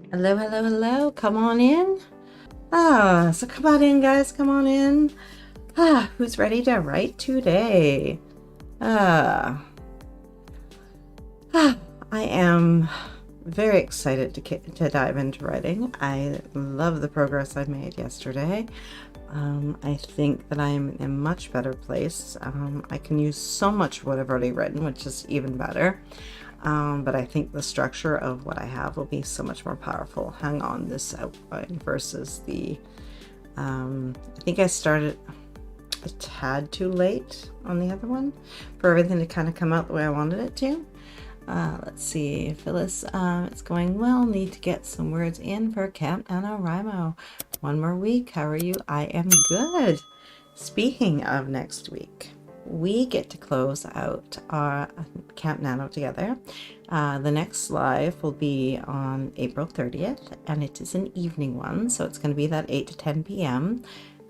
Hello, hello, hello. Come on in. So come on in, guys. Come on in. Who's ready to write today? Ah, I am very excited to dive into writing. I love the progress I made yesterday. I think that I'm in a much better place. I can use so much of what I've already written, which is even better. But I think the structure of what I have will be so much more powerful. Hang on, this outline versus the, I think I started a tad too late on the other one for everything to kind of come out the way I wanted it to. Let's see, Phyllis, it's going well. Need to get some words in for Camp NaNoWriMo. One more week. How are you? I am good. Speaking of next week, we get to close out our Camp Nano together. The next live will be on April 30th, and it is an evening one, so it's going to be that 8 to 10 p.m.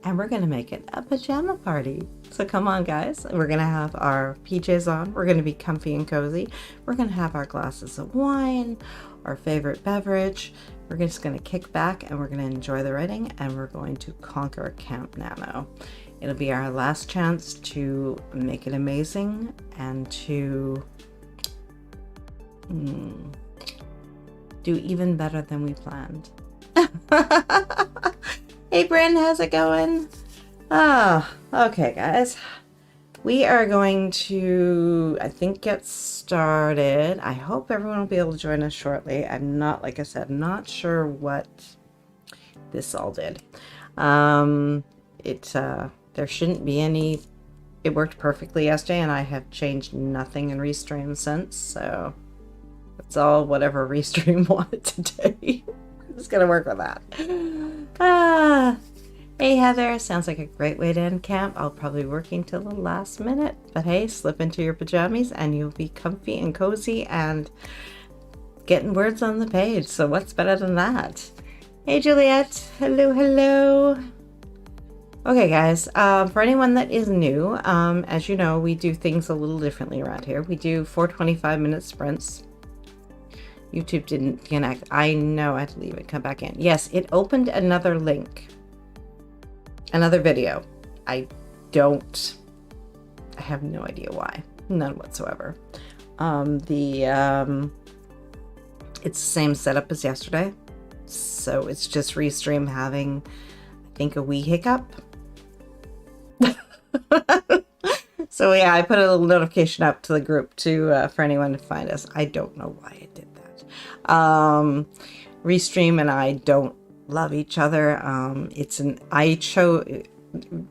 And we're going to make it a pajama party. So come on, guys. We're going to have our PJs on. We're going to be comfy and cozy. We're going to have our glasses of wine, our favorite beverage. We're just going to kick back and we're going to enjoy the writing, and we're going to conquer Camp Nano. It'll be our last chance to make it amazing and to do even better than we planned. Hey Bryn, how's it going? Okay guys. We are going to, I think, get started. I hope everyone will be able to join us shortly. I'm not, like I said, not sure what this all did. There shouldn't be any, it worked perfectly yesterday and I have changed nothing in Restream since, so it's all whatever Restream wanted today. I'm just gonna work with that. Hey Heather, sounds like a great way to end camp. I'll probably be working till the last minute, but hey, slip into your pajamas and you'll be comfy and cozy and getting words on the page. So what's better than that? Hey Juliet, hello, hello. Okay guys, for anyone that is new, as you know, we do things a little differently around here. We do 4 25-minute sprints. YouTube didn't connect. I know I had to leave it, come back in. Yes, it opened another link. Another video. I have no idea why. None whatsoever. It's the same setup as yesterday. So it's just Restream having, I think, a wee hiccup. So yeah, I put a little notification up to the group to for anyone to find us. I don't know why I did that. Restream and I don't love each other. I chose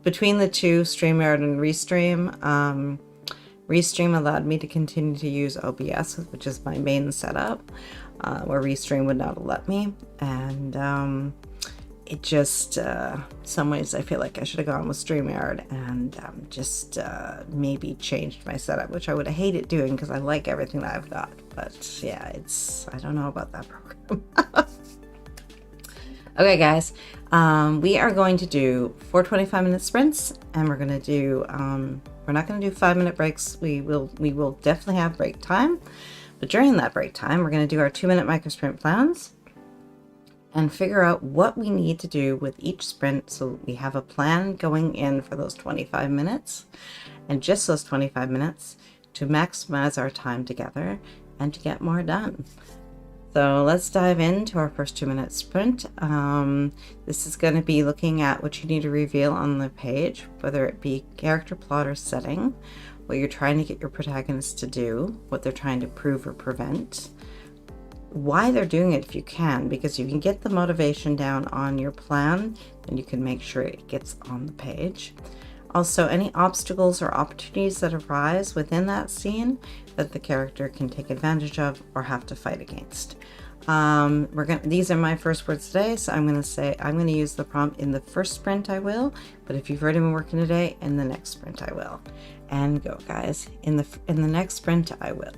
between the two, StreamYard and Restream. Restream allowed me to continue to use OBS, which is my main setup, where Restream would not let me, and it just, some ways I feel like I should have gone with StreamYard and just maybe changed my setup, which I would have hated doing because I like everything that I've got. But yeah, I don't know about that program. Okay, guys, we are going to do 4 25-minute sprints, and we're going to do, we're not going to do 5-minute breaks. We will definitely have break time, but during that break time, we're going to do our 2-minute micro sprint plans and figure out what we need to do with each sprint so that we have a plan going in for those 25 minutes and just those 25 minutes to maximize our time together and to get more done. So let's dive into our first 2-minute sprint. This is going to be looking at what you need to reveal on the page, whether it be character, plot, or setting, what you're trying to get your protagonists to do, what they're trying to prove or prevent, why they're doing it if you can, because you can get the motivation down on your plan and you can make sure it gets on the page. Also, any obstacles or opportunities that arise within that scene that the character can take advantage of or have to fight against. These are my first words today, so I'm going to use the prompt in the first sprint I will, but if you've already been working today, in the next sprint I will. And go guys, in the next sprint I will.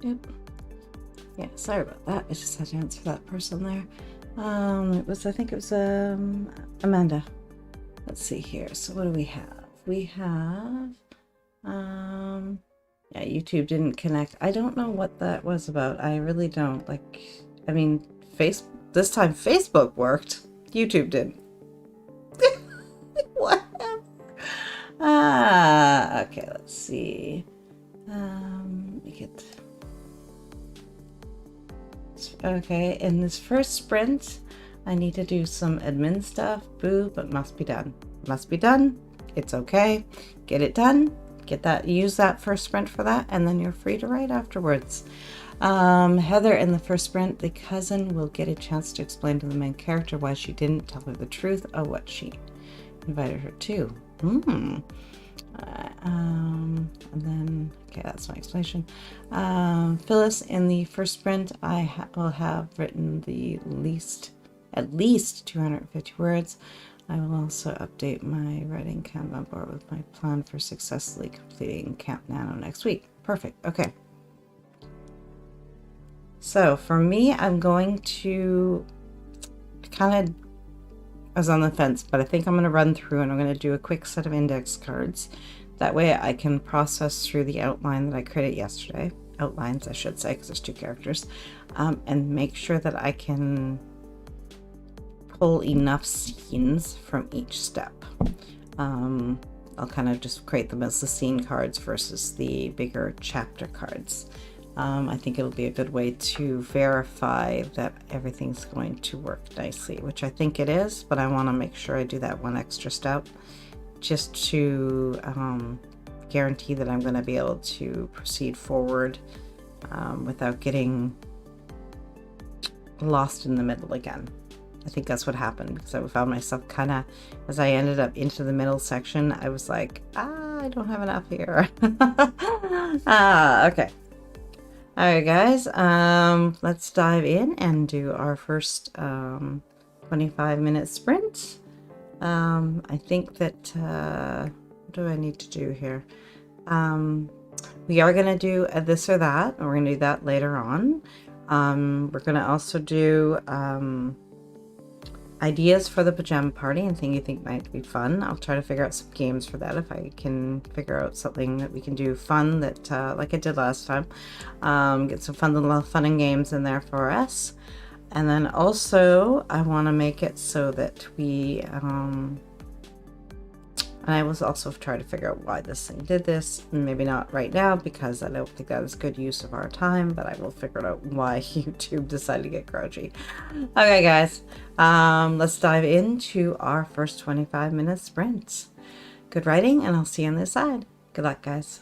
Yep. Yeah, sorry about that. I just had to answer that person there. I think it was Amanda. Let's see here. So what do we have? We have yeah, YouTube didn't connect. I don't know what that was about. I really don't. Like, I mean, this time Facebook worked. YouTube didn't. What? Okay, let's see. Let me get. Okay, in this first sprint, I need to do some admin stuff. Boo, but must be done. Must be done. It's okay. Get it done. Get that. Use that first sprint for that, and then you're free to write afterwards. Heather, in the first sprint, the cousin will get a chance to explain to the main character why she didn't tell her the truth of what she invited her to. And then, okay, that's my explanation. Phyllis, in the first sprint, I will have written at least 250 words. I will also update my writing Kanban board with my plan for successfully completing Camp Nano next week. Perfect. Okay. So for me, I'm going to kind of, I was on the fence, but I think I'm going to run through and I'm going to do a quick set of index cards. That way I can process through the outline that I created yesterday. Outlines, I should say, because there's 2 characters. And make sure that I can pull enough scenes from each step. I'll kind of just create them as the scene cards versus the bigger chapter cards. I think it'll be a good way to verify that everything's going to work nicely, which I think it is, but I want to make sure I do that one extra step just to guarantee that I'm going to be able to proceed forward without getting lost in the middle again. I think that's what happened, because I found myself kind of, as I ended up into the middle section, I was like, I don't have enough here. Okay. All right, guys, let's dive in and do our first 25-minute sprint. I think that, what do I need to do here? We are going to do a this or that, and we're going to do that later on. We're going to also do ideas for the pajama party and thing you think might be fun. I'll try to figure out some games for that if I can figure out something that we can do fun that like I did last time. Get some fun and games in there for us. And then also I want to make it so that we and I was also trying to figure out why this thing did this, and maybe not right now because I don't think that is good use of our time, but I will figure out why YouTube decided to get grouchy. Okay, guys, let's dive into our first 25-minute sprint. Good writing, and I'll see you on this side. Good luck, guys.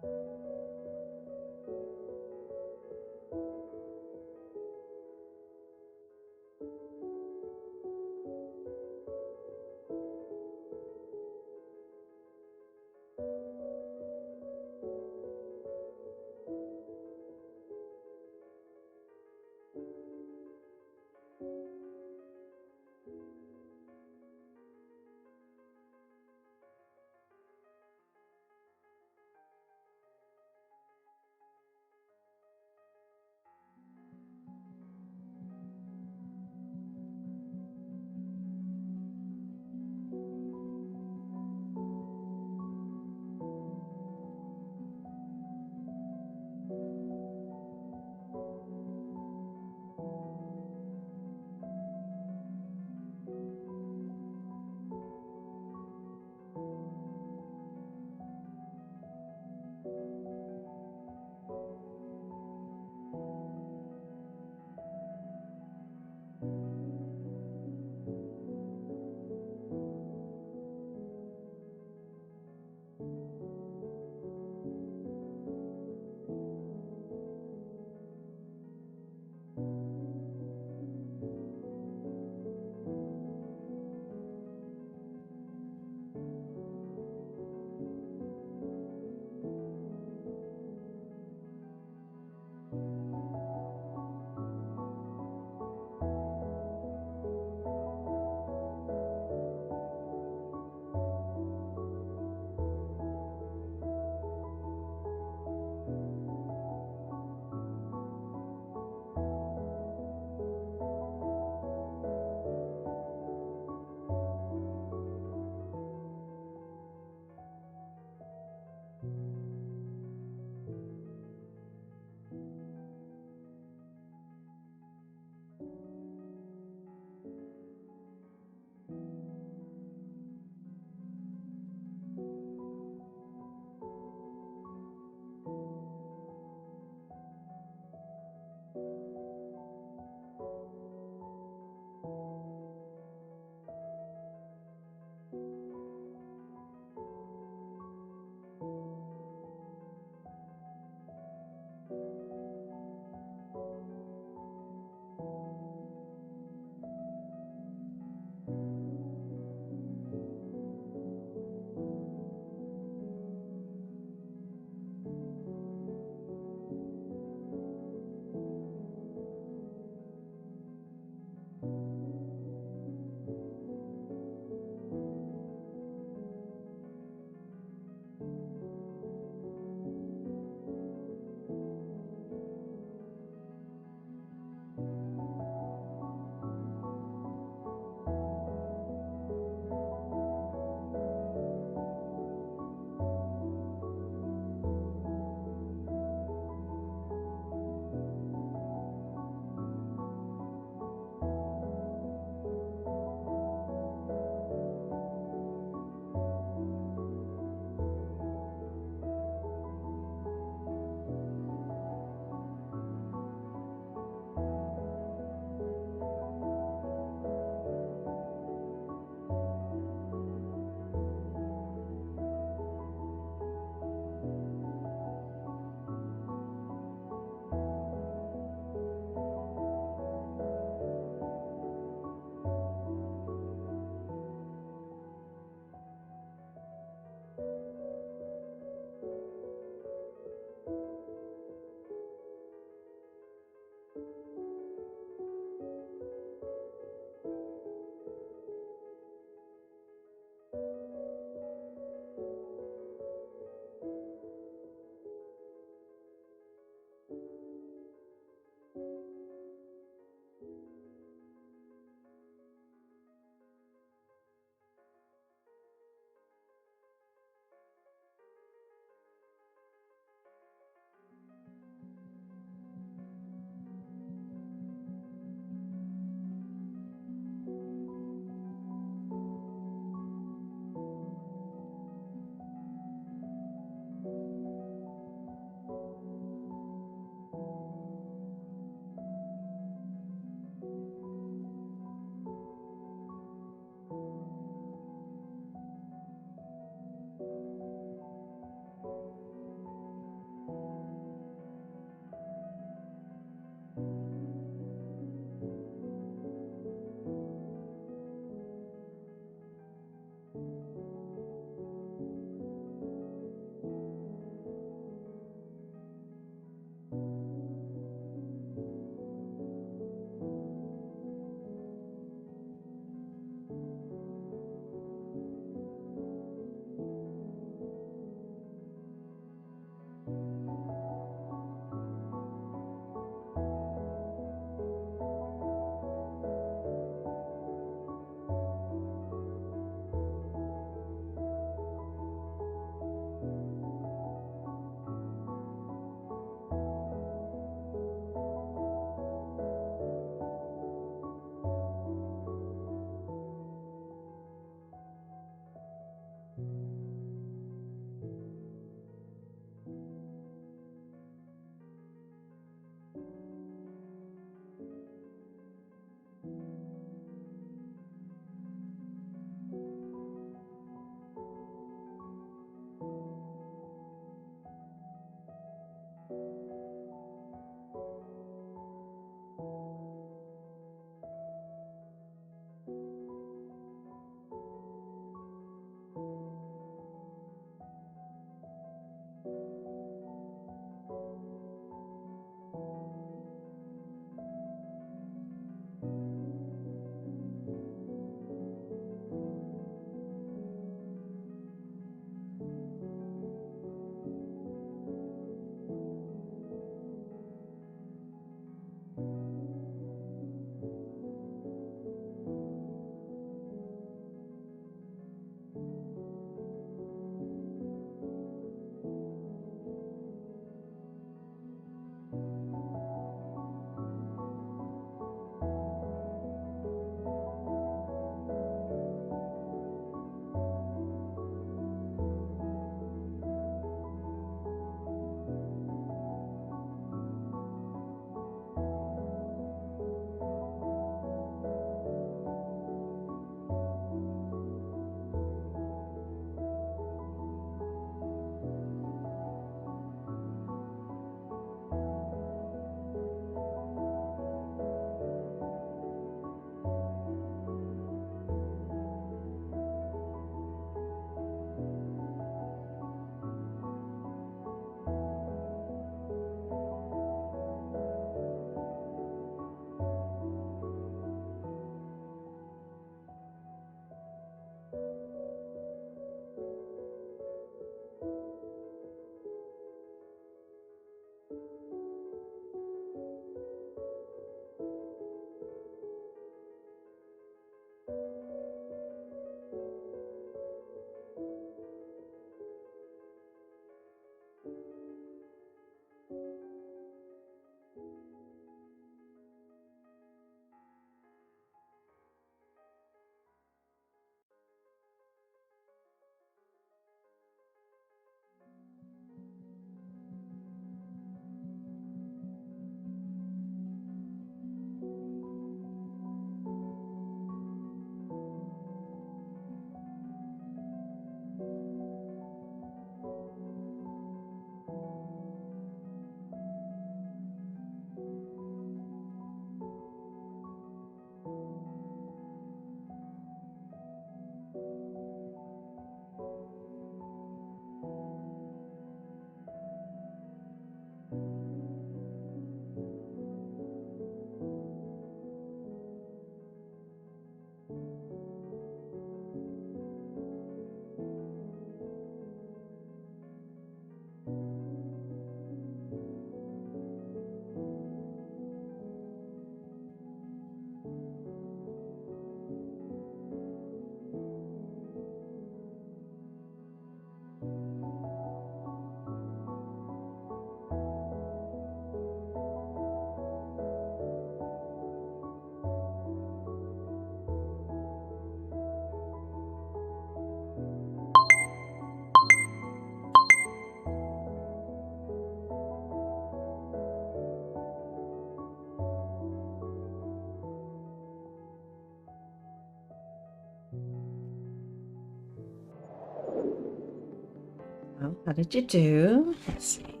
Well, how did you do? Let's see.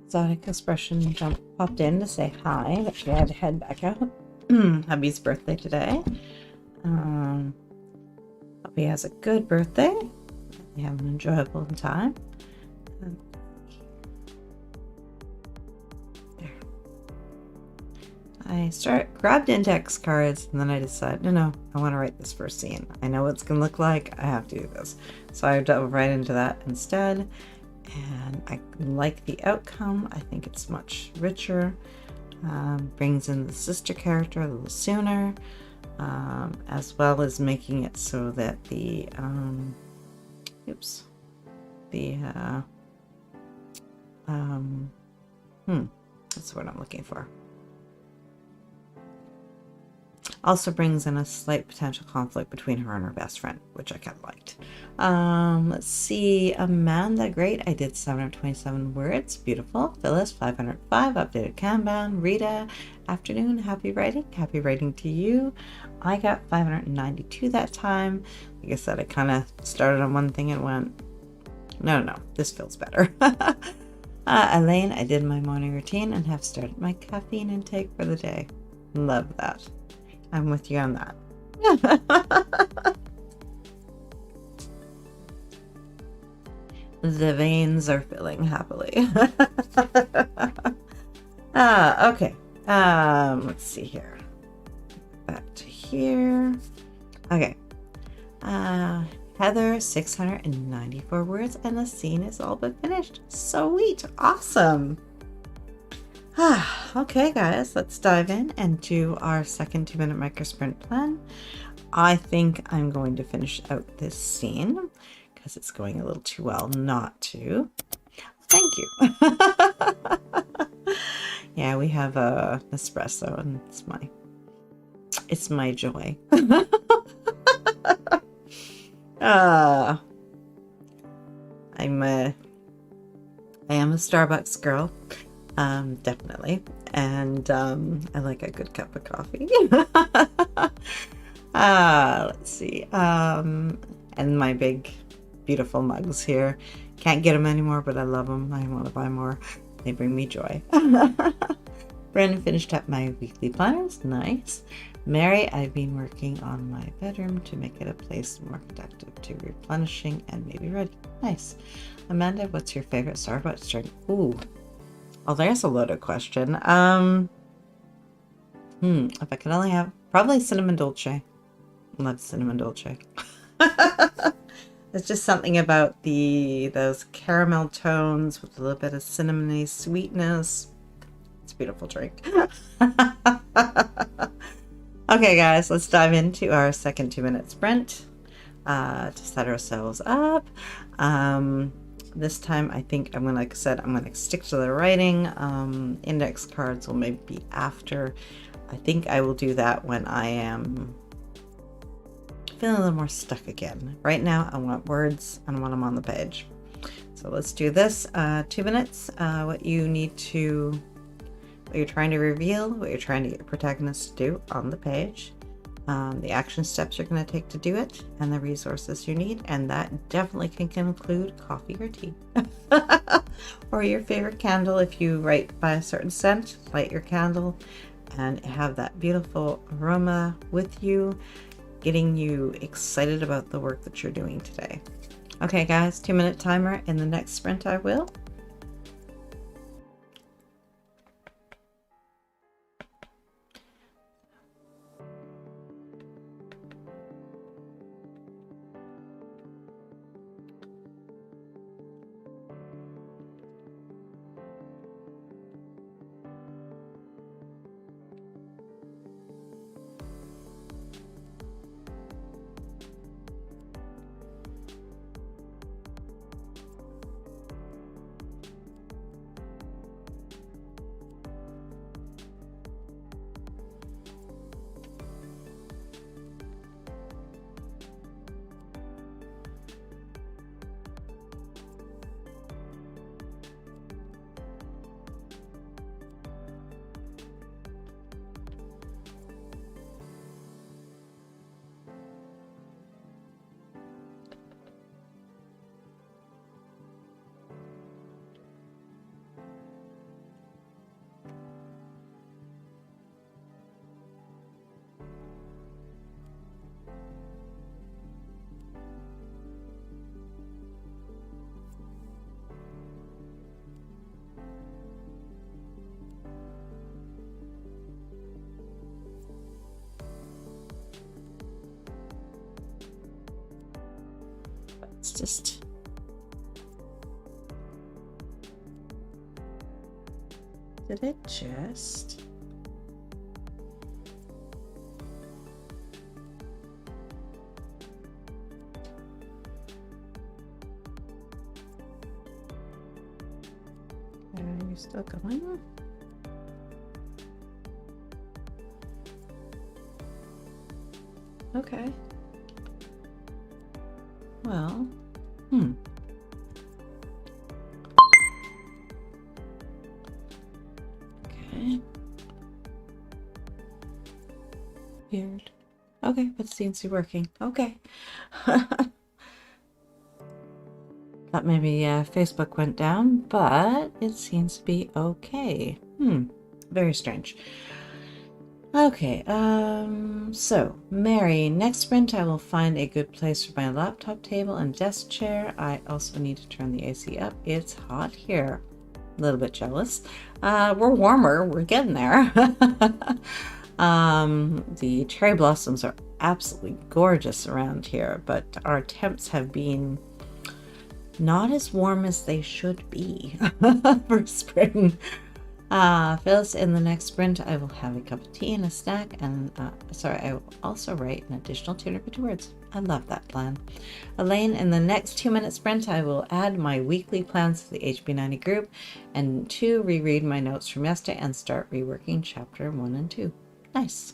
Exotic expression popped in to say hi, but she had to head back out. Hubby's birthday today. Hope he has a good birthday. You have an enjoyable time. There. I grabbed index cards, and then I decided, no, I want to write this first scene. I know what it's gonna look like. I have to do this. So I dove right into that instead, and I like the outcome. I think it's much richer. Brings in the sister character a little sooner, as well as making it so that the that's what I'm looking for. Also brings in a slight potential conflict between her and her best friend, which I kind of liked. Let's see. Amanda, great. I did 727 words. Beautiful. Phyllis, 505. Updated Kanban. Rita, afternoon. Happy writing. Happy writing to you. I got 592 that time. Like I said, I kind of started on one thing and went, no, this feels better. Elaine, I did my morning routine and have started my caffeine intake for the day. Love that. I'm with you on that. The veins are filling happily. Okay. Let's see here. Back to here. Okay. Heather, 694 words, and the scene is all but finished. Sweet. Awesome. Okay, guys, let's dive in and do our second 2-minute micro sprint plan. I think I'm going to finish out this scene because it's going a little too well not to. Thank you. Yeah, we have a espresso, and it's my joy. I am a Starbucks girl, definitely, and I like a good cup of coffee. Let's see, and my big beautiful mugs here. Can't get them anymore, but I love them. I want to buy more. They bring me joy. Brandon finished up my weekly planners. Nice. Mary, I've been working on my bedroom to make it a place more conductive to replenishing and maybe ready. Nice. Amanda, what's your favorite Starbucks drink? Ooh. Oh, there's a loaded question. If I could only have, probably cinnamon dolce. Love cinnamon dolce. There's just something about those caramel tones with a little bit of cinnamony sweetness. It's a beautiful drink. Okay, guys, let's dive into our second 2-minute sprint to set ourselves up. This time, I think I'm going to stick to the writing. Index cards will maybe be after. I think I will do that when I am feeling a little more stuck again. Right now, I want words and I want them on the page. So let's do this. 2 minutes. What you're trying to reveal, what you're trying to get your protagonist to do on the page, the action steps you're going to take to do it, and the resources you need. And that definitely can include coffee or tea. Or your favorite candle. If you write by a certain scent, light your candle and have that beautiful aroma with you, getting you excited about the work that you're doing today. Okay, guys, 2-minute timer. In the next sprint, I will. It's just did it just are you still going? Okay. Well, okay. Weird. Okay, but it seems to be working. Okay. Thought Thought maybe Facebook went down, but it seems to be okay. Very strange. Okay, so Mary, next sprint I will find a good place for my laptop table and desk chair. I also need to turn the AC up. It's hot here. A little bit jealous. We're warmer. We're getting there. The cherry blossoms are absolutely gorgeous around here, but our temps have been not as warm as they should be for spring. Phyllis, in the next sprint, I will have a cup of tea and a snack, and I will also write an additional 250 words. I love that plan. Elaine, in the next 2-minute sprint, I will add my weekly plans to the HB90 group, and 2, reread my notes from yesterday and start reworking chapter 1 and 2. Nice.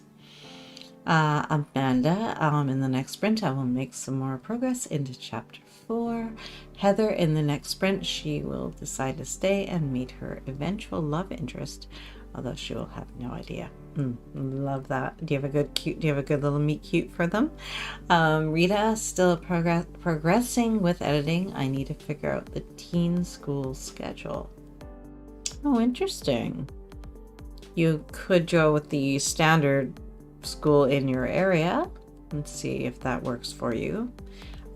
Amanda, in the next sprint, I will make some more progress into chapter 4. Heather, in the next sprint, she will decide to stay and meet her eventual love interest, although she will have no idea. Love that. Do you have a good little meet cute for them? Rita, still progressing with editing. I need to figure out the teen school schedule. Oh, interesting. You could go with the standard school in your area and see if that works for you.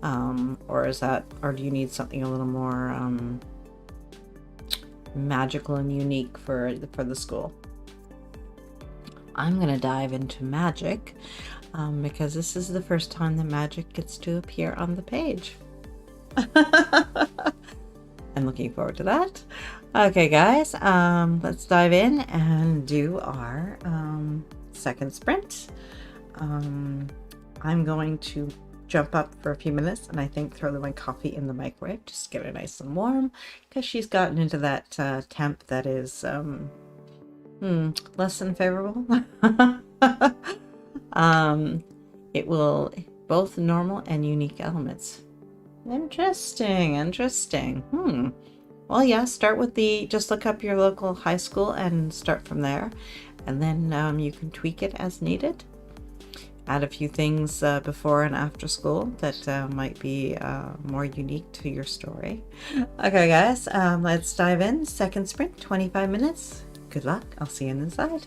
Or do you need something a little more magical and unique for the school? I'm gonna dive into magic because this is the first time the magic gets to appear on the page. I'm looking forward to that. Okay, guys, let's dive in and do our second sprint. I'm going to jump up for a few minutes and I think throw my coffee in the microwave just to get it nice and warm, because she's gotten into that temp that is less than favorable. It will both normal and unique elements. Interesting. Well, yeah, start with just look up your local high school and start from there, and then you can tweak it as needed. Add a few things before and after school that might be more unique to your story. Okay, guys, let's dive in. Second sprint, 25 minutes. Good luck. I'll see you inside.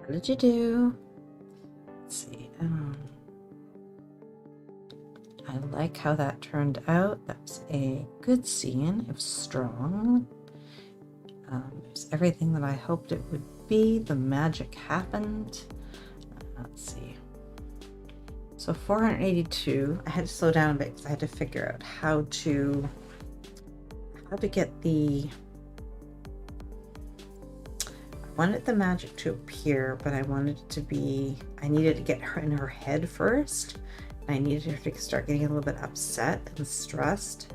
What did you do? Let's see. I like how that turned out. That was a good scene. It was strong. It was everything that I hoped it would be. The magic happened. Let's see. So 482. I had to slow down a bit because I had to figure out how to get the. I wanted the magic to appear, but I wanted it to be. I needed to get her in her head first. I needed her to start getting a little bit upset and stressed,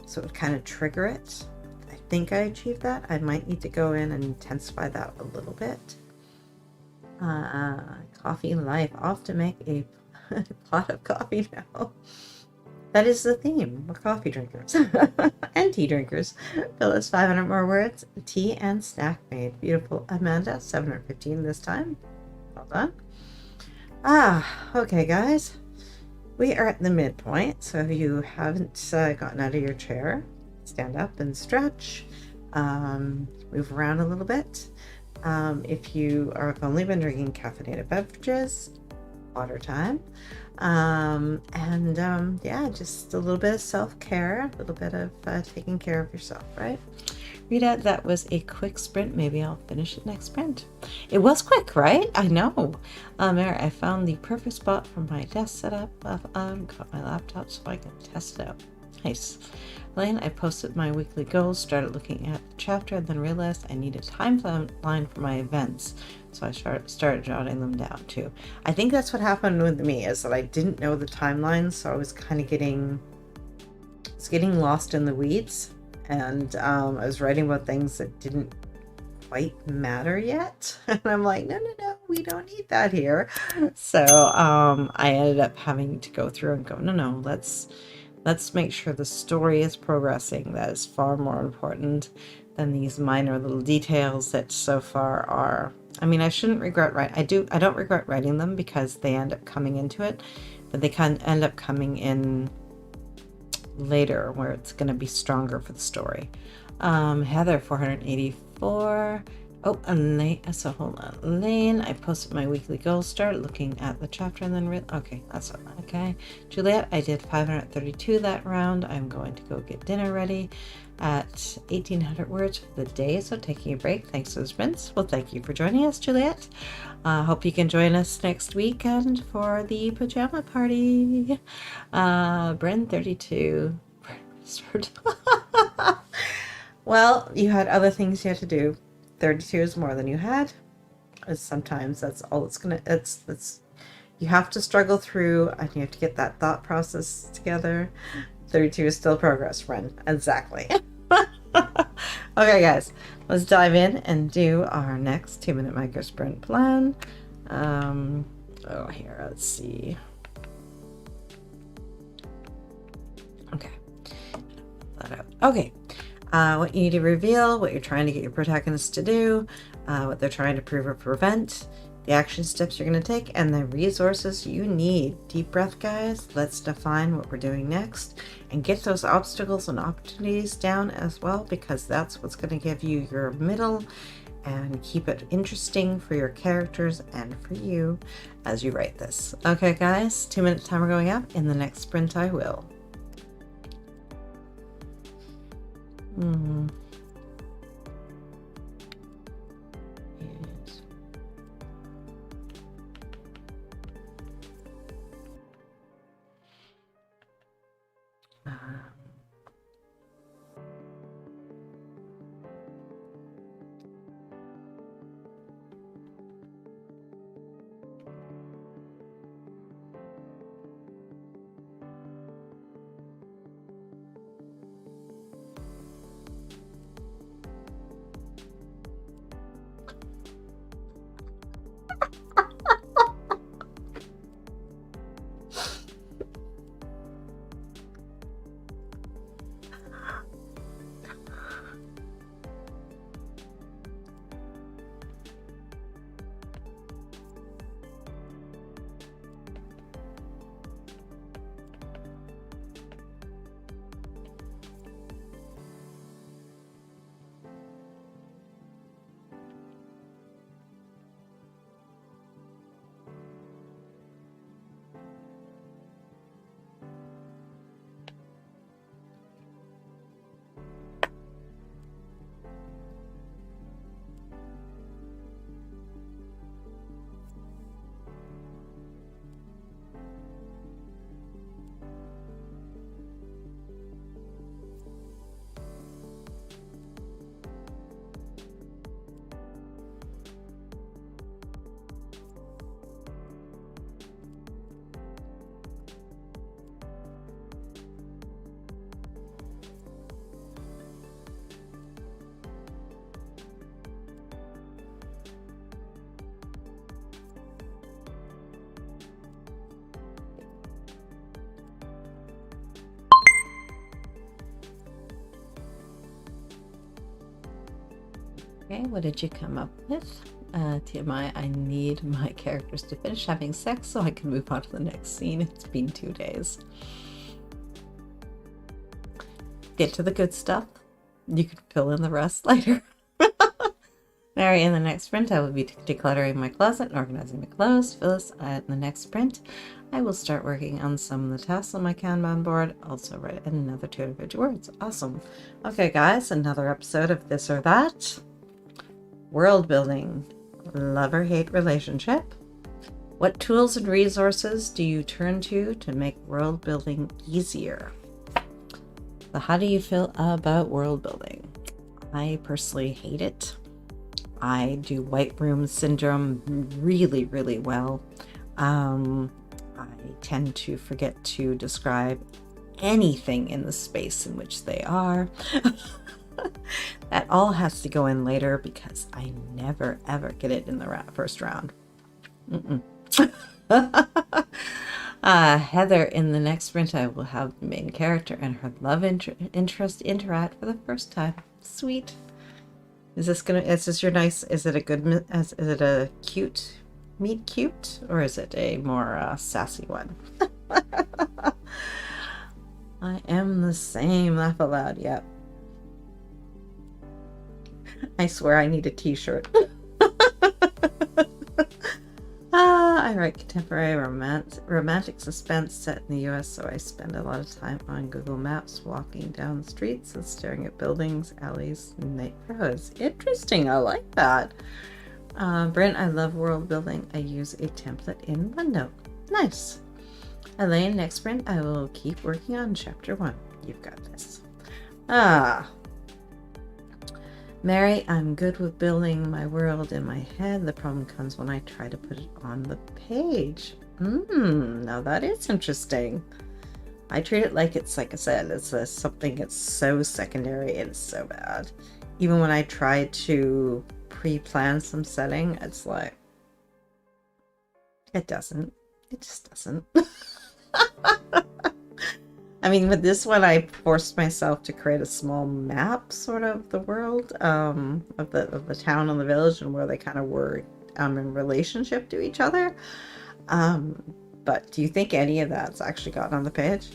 so it would kind of trigger it. I think I achieved that. I might need to go in and intensify that a little bit. Coffee life. Off to make a pot of coffee now. That is the theme. We're coffee drinkers and tea drinkers. Phyllis, 500 more words. Tea and snack made. Beautiful. Amanda, 715 this time. Well done. Okay, guys. We are at the midpoint, so if you haven't gotten out of your chair, stand up and stretch, move around a little bit. If you have only been drinking caffeinated beverages, water time. Yeah, just a little bit of self-care, a little bit of taking care of yourself, right? Rita, that was a quick sprint. Maybe I'll finish it next sprint. It was quick, right? I know. Mary, I found the perfect spot for my desk setup. Got my laptop so I can test it out. Nice. Elaine, I posted my weekly goals, started looking at the chapter, and then realized I need a timeline for my events. So I started jotting them down too. I think that's what happened with me, is that I didn't know the timeline, so I was kind of getting lost in the weeds. And I was writing about things that didn't quite matter yet. And I'm like, no, we don't need that here. So I ended up having to go through and go, no, let's make sure the story is progressing. That is far more important than these minor little details that so far are. I mean, I shouldn't regret writing. I don't regret writing them because they end up coming into it, but they kind of end up coming in later where it's going to be stronger for the story. Heather, 484. Oh, Elaine, so hold on. Elaine, I posted my weekly goals, started looking at the chapter and then okay, that's okay. Juliet, I did 532 that round. I'm going to go get dinner ready at 1800 words for the day, so taking a break. Thanks for the sprints. Well, thank you for joining us, Juliet. Hope you can join us next weekend for the pajama party. Bren, 32. Well, you had other things you had to do. 32 is more than you had. Sometimes that's all it's gonna. It's you have to struggle through, and you have to get that thought process together. 32 is still progress, friend. Exactly. Okay, guys, let's dive in and do our next 2-minute micro sprint plan. Here, let's see. Okay, that out. Okay. What you need to reveal, what you're trying to get your protagonist to do, what they're trying to prove or prevent, the action steps you're going to take, and the resources you need. Deep breath, guys. Let's define what we're doing next and get those obstacles and opportunities down as well, because that's what's going to give you your middle and keep it interesting for your characters and for you as you write this. Okay, guys, 2-minute timer going up. In the next sprint, I will. Okay, what did you come up with? TMI, I need my characters to finish having sex so I can move on to the next scene. It's been 2 days. Get to the good stuff. You can fill in the rest later. Mary, in the next sprint, I will be decluttering my closet and organizing my clothes. Phyllis, in the next sprint, I will start working on some of the tasks on my Kanban board. Also write another 250 words. Awesome. Okay, guys, another episode of This or That. World building. Love or hate relationship. What tools and resources do you turn to make world building easier? So how do you feel about world building? I personally hate it. I do white room syndrome really, really well. I tend to forget to describe anything in the space in which they are. That all has to go in later because I never ever get it in the first round. Heather, in the next sprint, I will have the main character and her love interest interact for the first time. Sweet. Is this your nice? Is it a good? Is it a cute meet cute, or is it a more sassy one? I am the same. Laugh aloud. Yep. I swear I need a t-shirt. I write contemporary romantic suspense set in the US, so I spend a lot of time on Google Maps walking down the streets and staring at buildings, alleys, and neighborhoods. Interesting, I like that. Brent, I love world building. I use a template in OneNote. Nice. Elaine, next sprint, I will keep working on chapter 1. You've got this. Mary, I'm good with building my world in my head. The problem comes when I try to put it on the page. Now that is interesting. I treat it like it's, like I said, it's something that's so secondary and so bad. Even when I try to pre-plan some setting, it's like, it just doesn't. I mean, with this one, I forced myself to create a small map, sort of, the world, of the town and the village, and where they kind of were in relationship to each other. But do you think any of that's actually gotten on the page?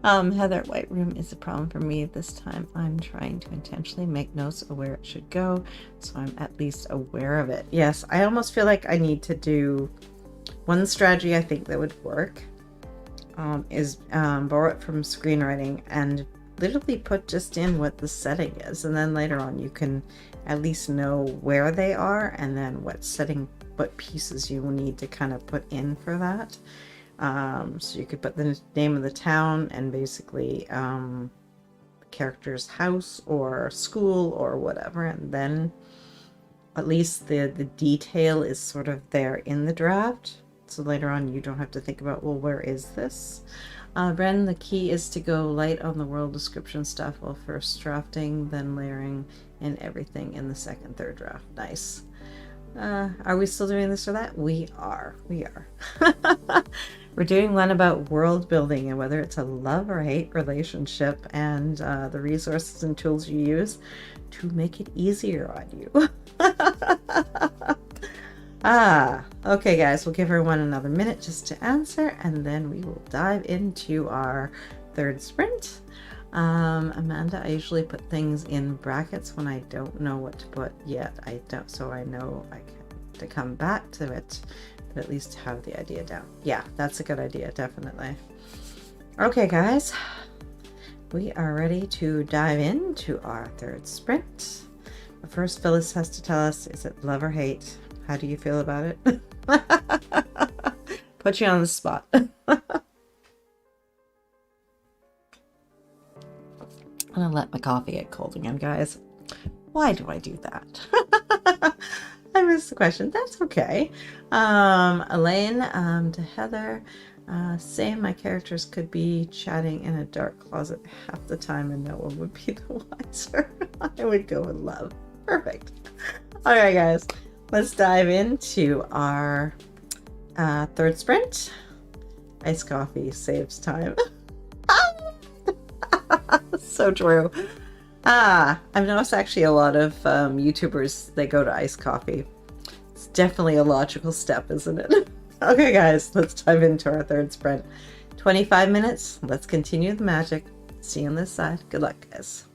Heather, White Room is a problem for me this time. I'm trying to intentionally make notes of where it should go, so I'm at least aware of it. Yes, I almost feel like I need to do one strategy I think that would work is borrow it from screenwriting and literally put just in what the setting is, and then later on you can at least know where they are and then what pieces you will need to kind of put in for that. So you could put the name of the town and basically the character's house or school or whatever, and then at least the detail is sort of there in the draft. So later on you don't have to think about, well, where is this? Bren, the key is to go light on the world description stuff while first drafting, then layering in everything in the second, third draft. Nice. Are we still doing this or that? We are. We're doing one about world building and whether it's a love or hate relationship, and the resources and tools you use to make it easier on you. Okay guys, we'll give everyone another minute just to answer, and then we will dive into our third sprint. Amanda, I usually put things in brackets when I don't know what to put yet. I don't, so I know I can to come back to it, but at least have the idea down. Yeah, that's a good idea, definitely. Okay guys, we are ready to dive into our third sprint. But first, Phyllis has to tell us, is it love or hate? How do you feel about it? Put you on the spot. I'm gonna let my coffee get cold again, guys. Why do I do that? I missed the question. That's okay. Elaine, to Heather, same. My characters could be chatting in a dark closet half the time and no one would be the wiser. I would go with love. Perfect. All right, guys, let's dive into our third sprint. Iced coffee saves time. So true. I've noticed actually a lot of YouTubers, they go to iced coffee. It's definitely a logical step, isn't it? Okay, guys, let's dive into our third sprint. 25 minutes. Let's continue the magic. See you on this side. Good luck, guys.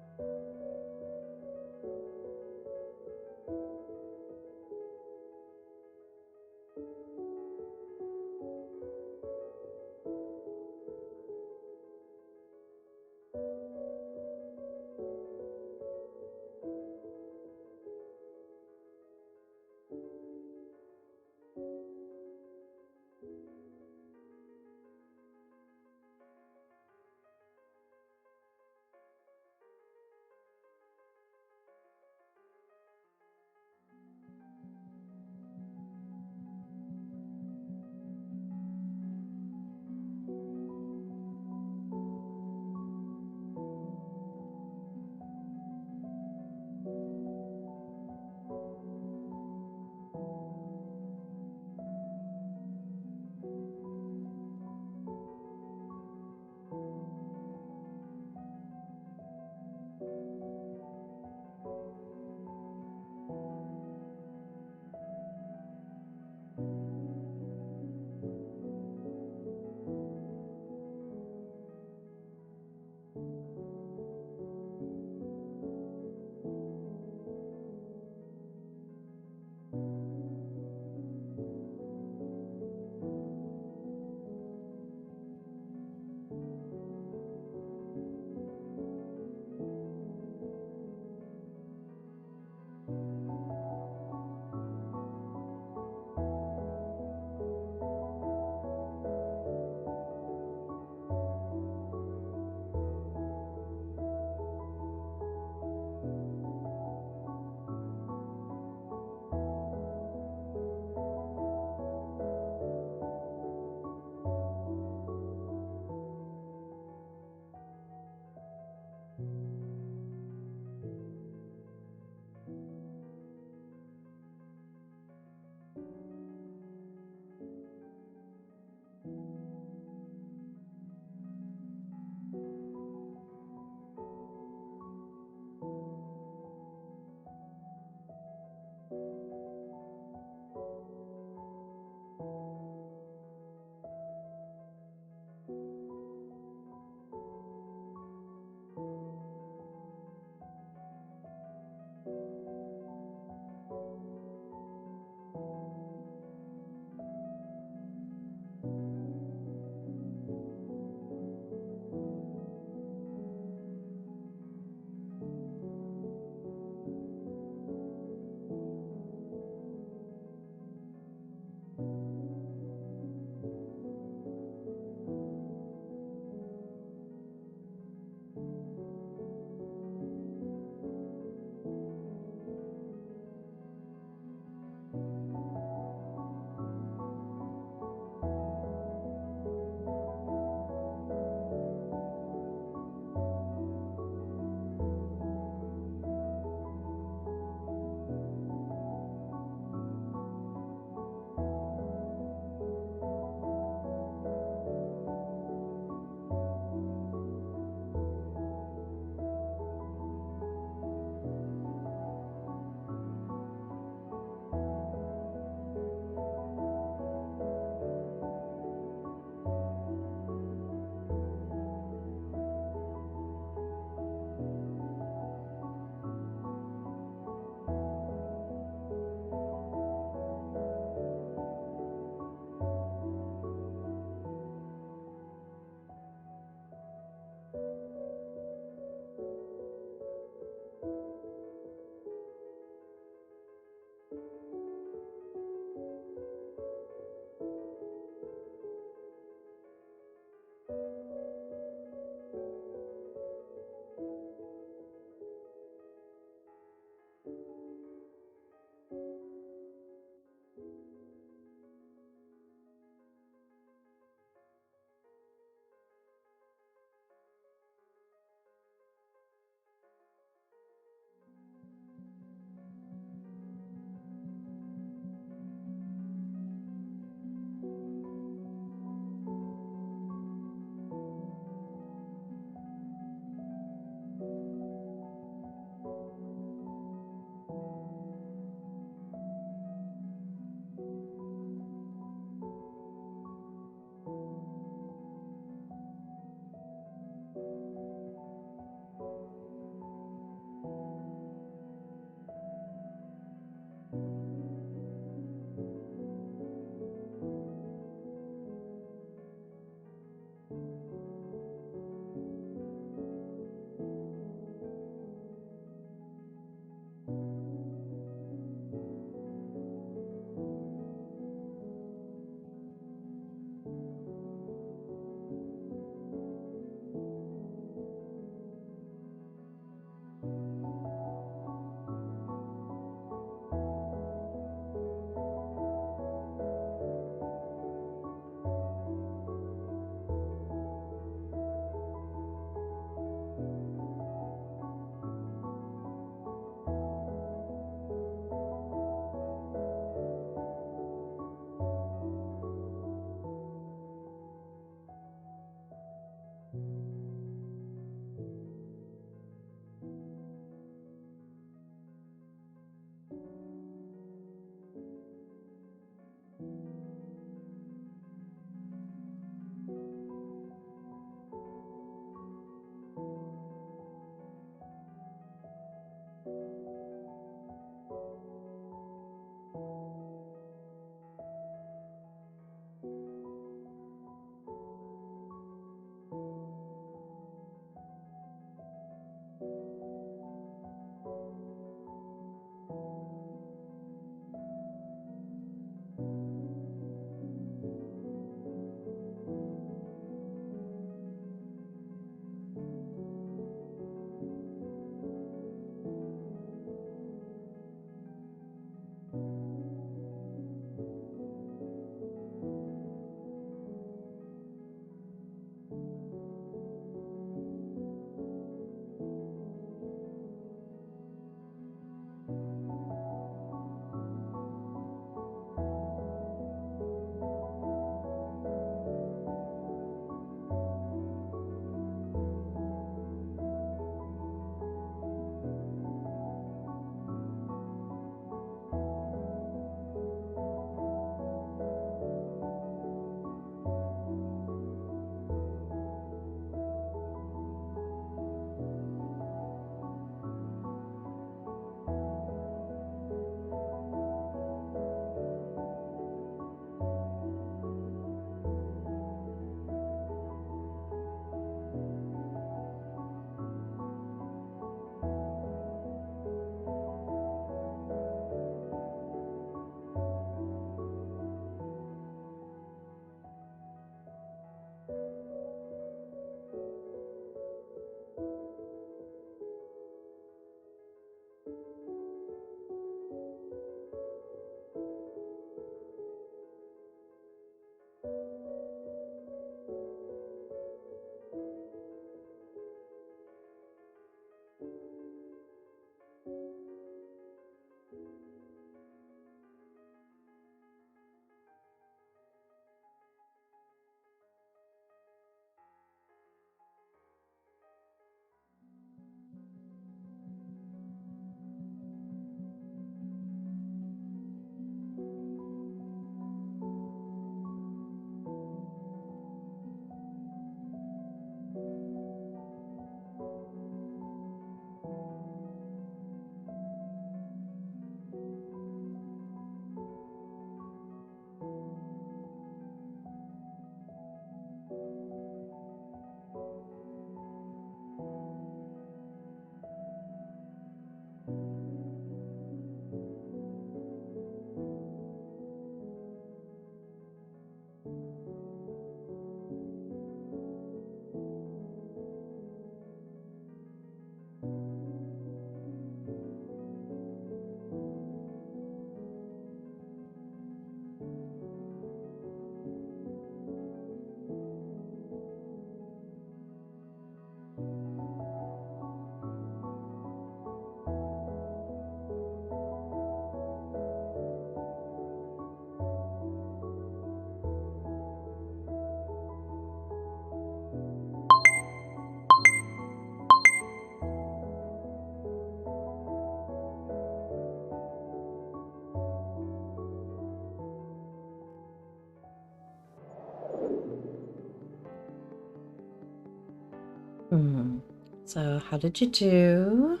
So how did you do?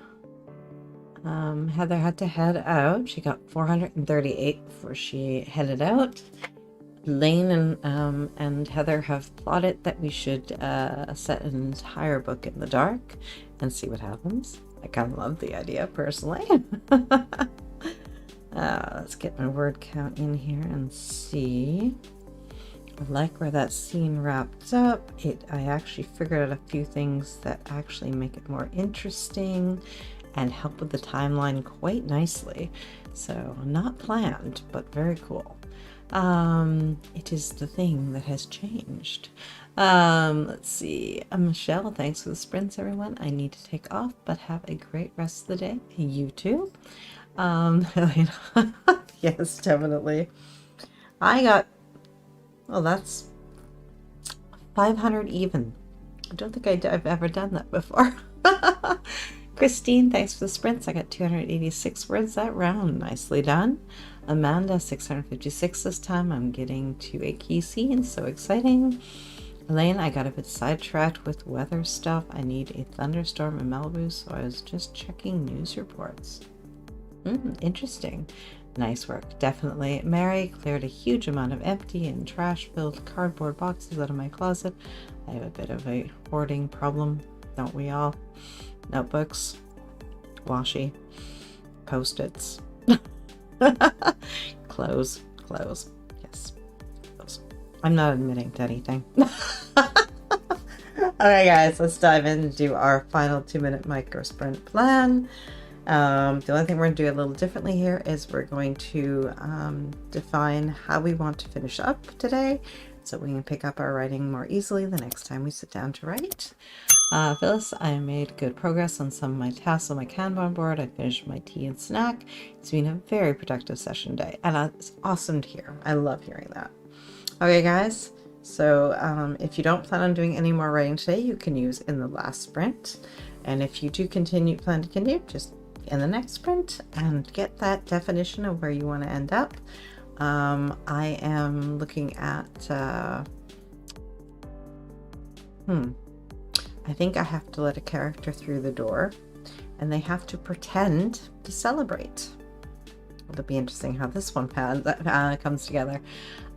Heather had to head out. She got 438 before she headed out. Lane and Heather have plotted that we should set an entire book in the dark and see what happens. I kind of love the idea personally. Let's get my word count in here and see. I like where that scene wrapped up. I actually figured out a few things that actually make it more interesting and help with the timeline quite nicely. So not planned, but very cool. It is the thing that has changed. Let's see. Michelle, thanks for the sprints, everyone. I need to take off, but have a great rest of the day. You too. Yes, definitely. I got, well, that's 500 even. I don't think I've ever done that before. Christine, thanks for the sprints. I got 286 words that round. Nicely done. Amanda, 656 this time. I'm getting to a key scene. So exciting. Elaine, I got a bit sidetracked with weather stuff. I need a thunderstorm in Malibu, so I was just checking news reports. Interesting. Nice work. Definitely. Mary cleared a huge amount of empty and trash-filled cardboard boxes out of my closet. I have a bit of a hoarding problem, don't we all? Notebooks, washi, Post-its, clothes. Yes, clothes. I'm not admitting to anything. Alright guys, let's dive in and do our final 2-minute micro sprint plan. The only thing we're going to do a little differently here is we're going to define how we want to finish up today so we can pick up our writing more easily the next time we sit down to write. Phyllis, I made good progress on some of my tasks on my Kanban board. I finished my tea and snack. It's been a very productive session day, and it's awesome to hear. I love hearing that. Okay guys, so if you don't plan on doing any more writing today, you can use in the last sprint, and if you do plan to continue, just in the next sprint and get that definition of where you want to end up. I am looking at I think I have to let a character through the door and they have to pretend to celebrate. It'll be interesting how this one comes together.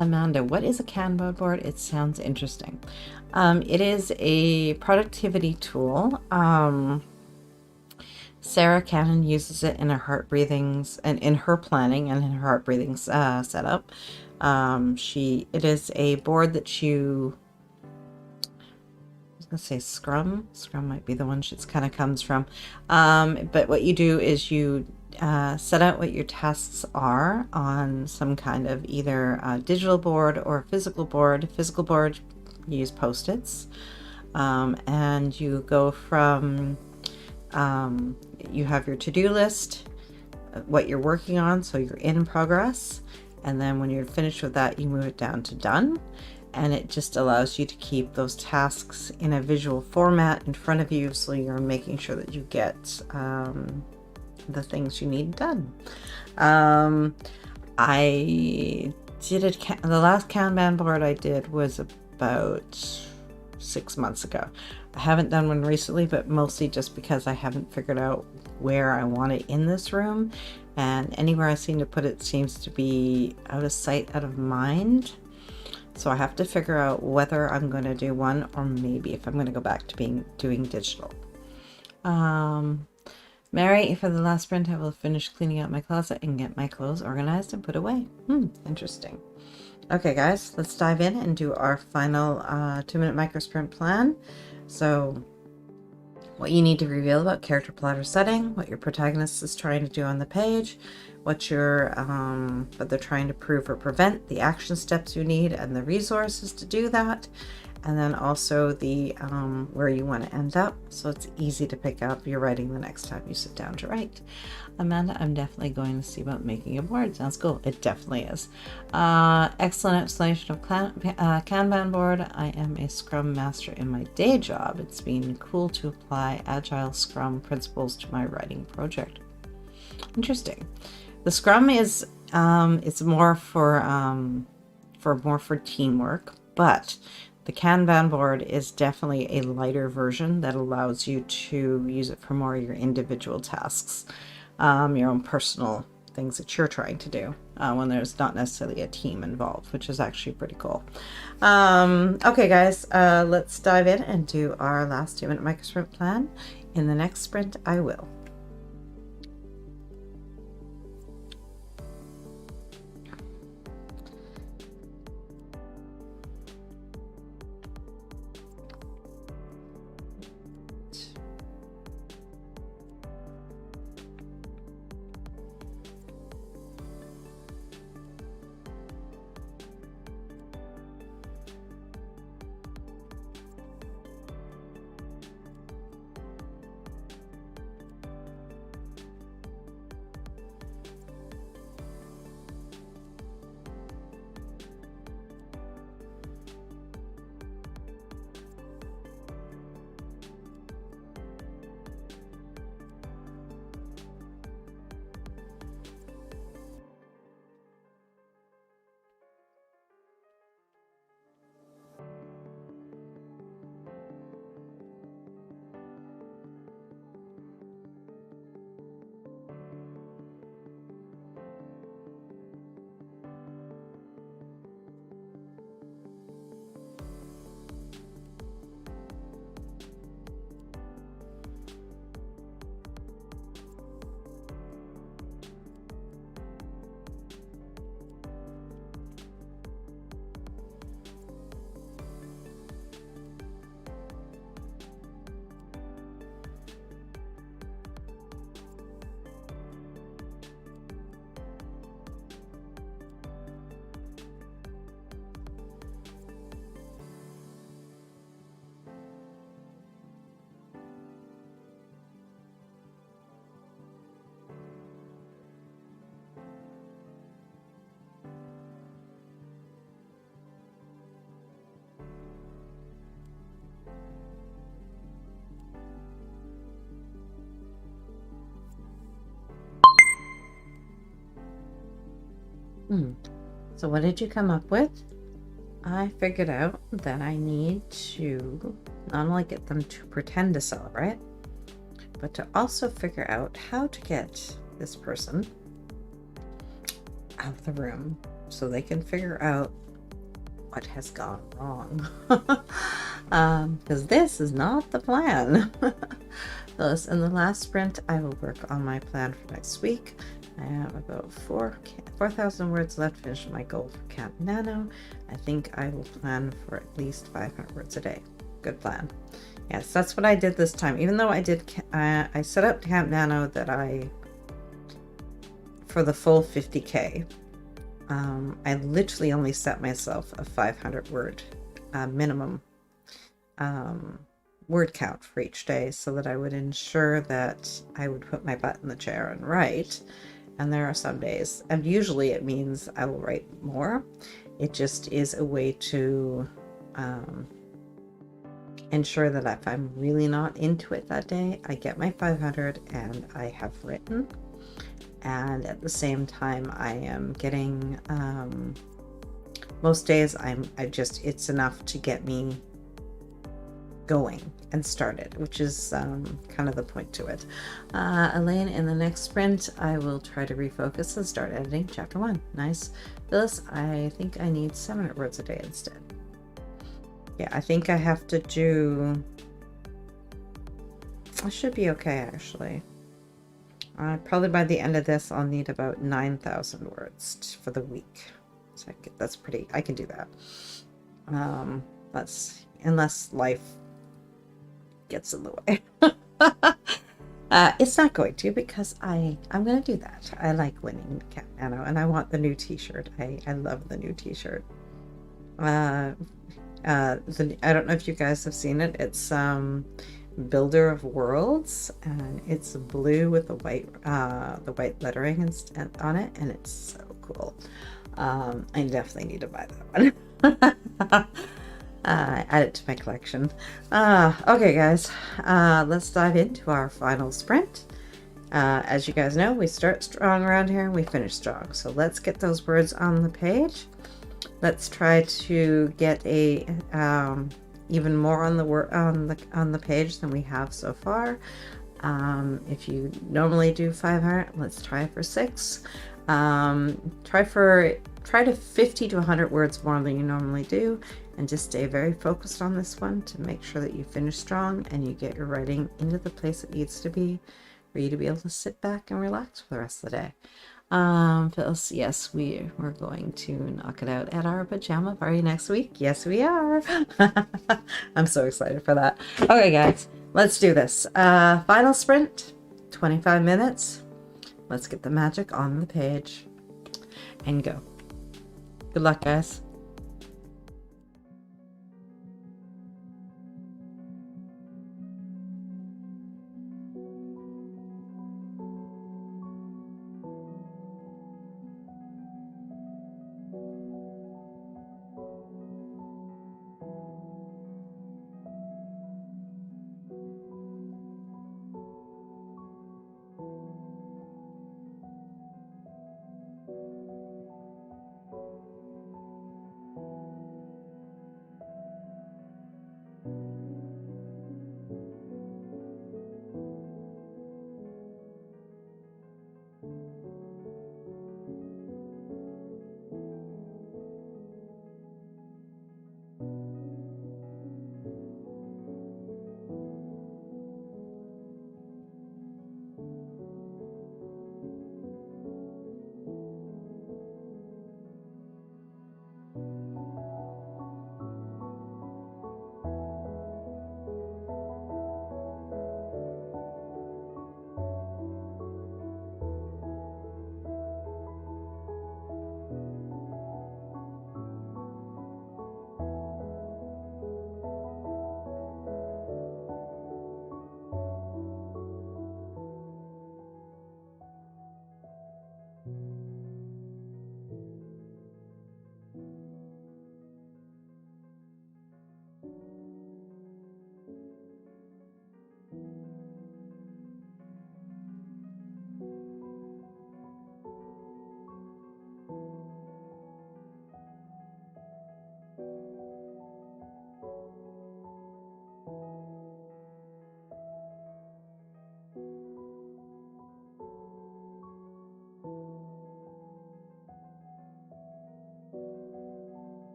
Amanda, what is a Kanban board? It sounds interesting. It is a productivity tool. Sarah Cannon uses it in her heart breathings and in her planning and in her heart breathings setup. It is a board that you, I was gonna say Scrum might be the one it kind of comes from. But what you do is you set out what your tasks are on some kind of either digital board or physical board. Physical board, you use Post-its, and you go from you have your to-do list, what you're working on, so you're in progress, and then when you're finished with that, you move it down to done, and it just allows you to keep those tasks in a visual format in front of you, so you're making sure that you get the things you need done. I did the last Kanban board I did was about 6 months ago. I haven't done one recently, but mostly just because I haven't figured out where I want it in this room, and anywhere I seem to put it seems to be out of sight, out of mind. So I have to figure out whether I'm going to do one or maybe if I'm going to go back to doing digital. Mary, for the last sprint, I will finish cleaning out my closet and get my clothes organized and put away. Interesting. Okay guys, let's dive in and do our final 2-minute micro sprint plan. So what you need to reveal about character plot or setting, what your protagonist is trying to do on the page, what they're trying to prove or prevent, the action steps you need and the resources to do that, and then also the where you want to end up, so it's easy to pick up your writing the next time you sit down to write. Amanda, I'm definitely going to see about making a board. Sounds cool. It definitely is. Excellent explanation of Kanban board. I am a Scrum master in my day job. It's been cool to apply Agile Scrum principles to my writing project. Interesting. The Scrum is it's more for teamwork, but the Kanban board is definitely a lighter version that allows you to use it for more of your individual tasks, your own personal things that you're trying to do when there's not necessarily a team involved, which is actually pretty cool. Okay guys, let's dive in and do our last 2-minute micro sprint plan. In the next sprint, I will. So what did you come up with? I figured out that I need to not only get them to pretend to celebrate, but to also figure out how to get this person out of the room so they can figure out what has gone wrong. Because this is not the plan. Thus, in the last sprint, I will work on my plan for next week. I have about 4,000 words left to finish my goal for Camp Nano. I think I will plan for at least 500 words a day. Good plan. Yes, that's what I did this time. Even though I set up Camp Nano that for the full 50K. I literally only set myself a 500 word minimum word count for each day so that I would ensure that I would put my butt in the chair and write. And there are some days, and usually it means I will write more. It just is a way to ensure that if I'm really not into it that day, I get my 500 and I have written. And at the same time, I am getting, most days it's enough to get me going and started, which is kind of the point to it. Elaine, in the next sprint, I will try to refocus and start editing chapter 1. Nice. Phyllis, I think I need 700 words a day instead. Yeah, I think I have to do, I should be okay actually. Probably by the end of this, I'll need about 9,000 words for the week. So that's pretty, I can do that. Unless life gets in the way. It's not going to, because I'm going to do that. I like winning Camp Nano, and I want the new t-shirt. I love the new t-shirt. I don't know if you guys have seen it. It's Builder of Worlds, and it's blue with the white lettering on it, and it's so cool. I definitely need to buy that one. Add it to my collection. Okay guys, let's dive into our final sprint. As you guys know, we start strong around here and we finish strong, so let's get those words on the page. Let's try to get a even more on the page than we have so far. If you normally do 500, let's try for 6. Try to 50 to 100 words more than you normally do, and just stay very focused on this one to make sure that you finish strong and you get your writing into the place it needs to be for you to be able to sit back and relax for the rest of the day. Phyllis, yes, we're going to knock it out at our pajama party next week. Yes, we are. I'm so excited for that. Okay, guys, let's do this. Final sprint, 25 minutes. Let's get the magic on the page and go. Good luck, guys.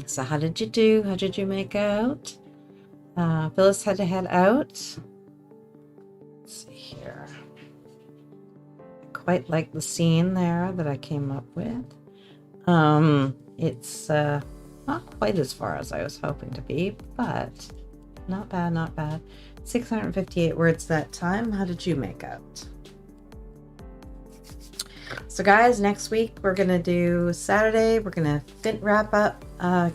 So how did you do? How did you make out? Phyllis had to head out. Let's see here. I quite like the scene there that I came up with. It's not quite as far as I was hoping to be, but not bad, not bad. 658 words that time. How did you make out? So guys, next week we're gonna do Saturday. We're gonna wrap up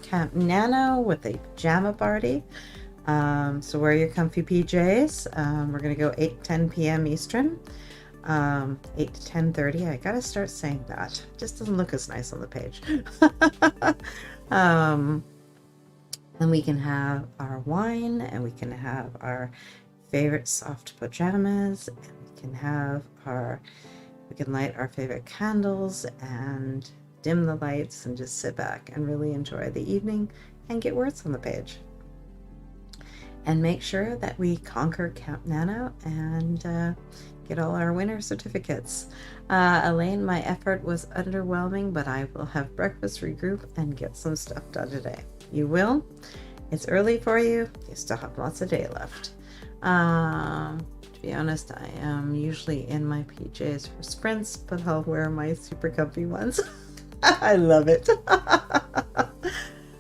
Camp Nano with a pajama party. So wear your comfy PJs. We're gonna go 8-10 p.m. Eastern, 8 to 10:30. I gotta start saying that. It just doesn't look as nice on the page. And we can have our wine, and we can have our favorite soft pajamas, and we can have we can light our favorite candles and dim the lights and just sit back and really enjoy the evening and get words on the page. And make sure that we conquer Camp Nano and get all our winner certificates. Elaine, my effort was underwhelming, but I will have breakfast, regroup, and get some stuff done today. You will. It's early for you. You still have lots of day left. To be honest, I am usually in my PJs for sprints, but I'll wear my super comfy ones. I love it.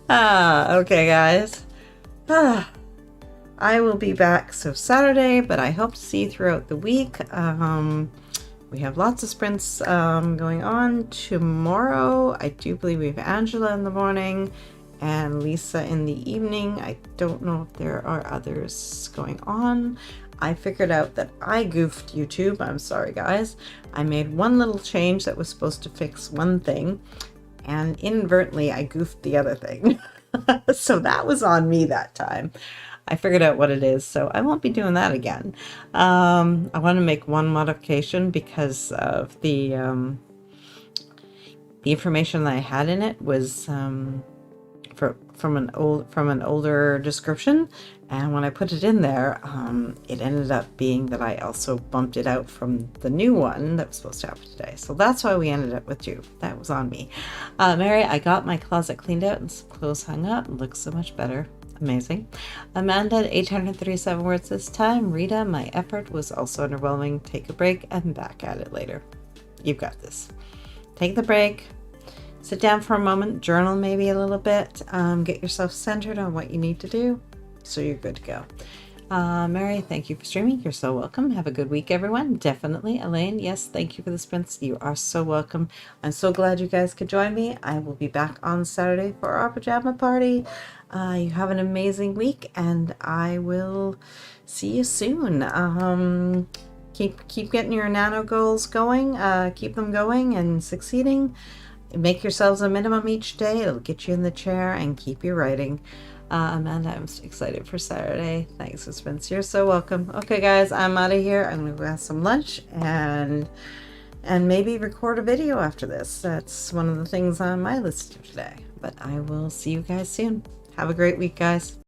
Okay, guys. I will be back Saturday, but I hope to see you throughout the week. We have lots of sprints going on tomorrow. I do believe we have Angela in the morning and Lisa in the evening. I don't know if there are others going on. I figured out that I goofed YouTube. I'm sorry, guys. I made one little change that was supposed to fix one thing, and inadvertently I goofed the other thing. So that was on me that time. I figured out what it is, so I won't be doing that again. I want to make one modification because of the information that I had in it was from an older description, and when I put it in there, it ended up being that I also bumped it out from the new one that was supposed to happen today. So that's why we ended up with 2. That was on me. Mary, I got my closet cleaned out and some clothes hung up. It looks so much better. Amazing. Amanda, 837 words this time. Rita, my effort was also underwhelming. Take a break and back at it later. You've got this. Take the break. Sit down for a moment. Journal maybe a little bit. Get yourself centered on what you need to do, so you're good to go. Mary, thank you for streaming. You're so welcome. Have a good week, everyone. Definitely. Elaine, yes, thank you for the sprints. You are so welcome. I'm so glad you guys could join me. I will be back on Saturday for our pajama party. You have an amazing week, and I will see you soon. Keep getting your nano goals going. Keep them going and succeeding. Make yourselves a minimum each day. It'll get you in the chair and keep you writing. Amanda, I'm excited for Saturday. Thanks, Spence. You're so welcome. Okay, guys, I'm out of here. I'm going to go have some lunch and maybe record a video after this. That's one of the things on my list today. But I will see you guys soon. Have a great week, guys.